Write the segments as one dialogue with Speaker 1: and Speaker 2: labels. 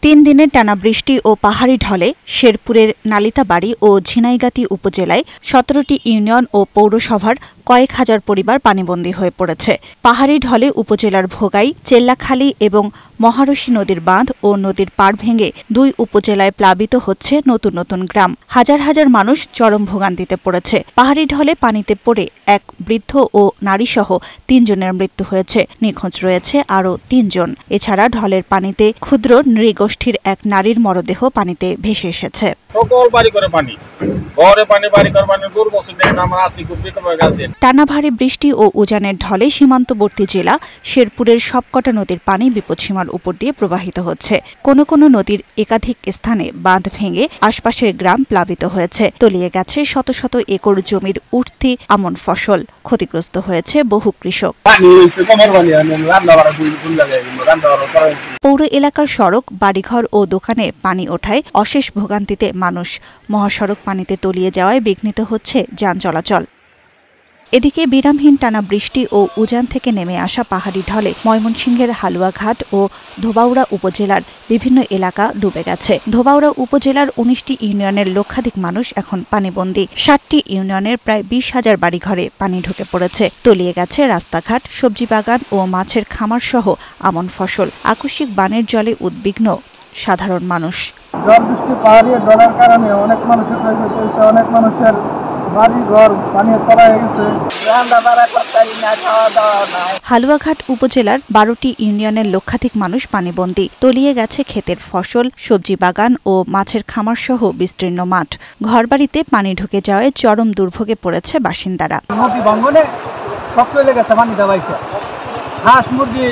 Speaker 1: তিন দিনের টানা বৃষ্টি ও পাহাড়ি ঢলে শেরপুরের নালিতাবাড়ী ও ঝিনাইগাতী উপজেলায় ১৭টি ইউনিয়ন ও পৌরসভার কয়েক হাজার পরিবার পানিবন্দী হয়ে পড়েছে। পাহাড়ি ঢলে উপজেলার ভোগাই, চেল্লাখালী এবং মহারশী নদীর বাঁধ ও নদীর পাড় ভেঙে দুই উপজেলায় প্লাবিত হচ্ছে নতুন নতুন গ্রাম। হাজার হাজার মানুষ চরম ভোগান্তিতে পড়েছে। পাহাড়ি ঢলে পানিতে পড়ে এক বৃদ্ধ ও নারীসহ ৩ জনের মৃত্যু হয়েছে। নিখোঁজ রয়েছে আরও ৩ জন। এছাড়া ঢলের পানিতে ক্ষুদ্র নৃগোষ্ঠীর এক নারীর মরদেহ পানিতে ভেসে এসেছে। টানা ভারী বৃষ্টি ও উজানের ঢলে সীমান্তবর্তী জেলা শেরপুরের সবকটা নদীর পানি বিপদসীমার উপর দিয়ে প্রবাহিত হচ্ছে। কোনো কোনো নদীর একাধিক স্থানে বাঁধ ভেঙে আশপাশের গ্রাম প্লাবিত হয়েছে। তলিয়ে গেছে শত শত একর জমির উঠতি আমন ফসল। ক্ষতিগ্রস্ত হয়েছে বহু কৃষক। পৌর এলাকার সড়ক, বাড়িঘর ও দোকানে পানি ওঠায় অশেষ ভোগান্তিতে মানুষ। মহাসড়ক পানিতে তলিয়ে যাওয়ায় বিঘ্নিত হচ্ছে যান চলাচল। এদিকে বিরামহীন টানা বৃষ্টি ও উজান থেকে নেমে আসা পাহাড়ি ঢলে ময়মনসিংহের হালুয়াঘাট ও ধোবাউড়া উপজেলার বিভিন্ন এলাকা ডুবে গেছে। ধোবাউড়া উপজেলার ১৯টি ইউনিয়নের লক্ষাধিক মানুষ এখন পানিবন্দী। ৭টি ইউনিয়নের প্রায় ২০,০০০ বাড়িঘরে পানি ঢুকে পড়েছে। তলিয়ে গেছে রাস্তাঘাট, সবজি বাগান ও মাছের খামার সহ আমন ফসল। আকস্মিক বানের জলে উদ্বিগ্ন সাধারণ মানুষ।
Speaker 2: ঝড় বৃষ্টি, পাহাড়ি ঢলের কারণে অনেক মানুষের ক্ষতি হয়েছে, অনেক মানুষের
Speaker 1: হালুয়াঘাট উপজেলার ১২টি ইউনিয়নের লক্ষাধিক মানুষ পানিবন্দী। তলিয়ে গেছে ক্ষেতের ফসল, সবজি বাগান ও মাছের খামার সহ বিস্তীর্ণ মাঠ। ঘরবাড়িতে পানি ঢুকে যাওয়ায় চরম দুর্ভোগে পড়েছে বাসিন্দারা।
Speaker 2: নদী ভাঙনে সব চলে গেছে, পানি দেওয়াইছে, হাঁস মুরগি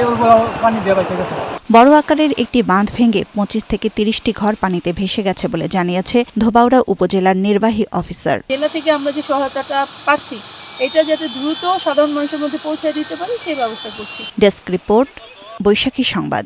Speaker 2: পানি দেওয়াইছে গেছে।
Speaker 1: বড় আকারের একটি বাঁধ ভেঙে ২৫ থেকে ৩০টি ঘর পানিতে ভেসে গেছে বলে জানিয়েছে ধোবাউড়া উপজেলার নির্বাহী অফিসার।
Speaker 3: জেলা থেকে আমরা যে সহায়তাটা পাচ্ছি, এটা যাতে দ্রুত সাধারণ মানুষের মধ্যে পৌঁছে দিতে পারি সেই ব্যবস্থা করছি।
Speaker 1: ডেস্ক রিপোর্ট, বৈশাখী সংবাদ।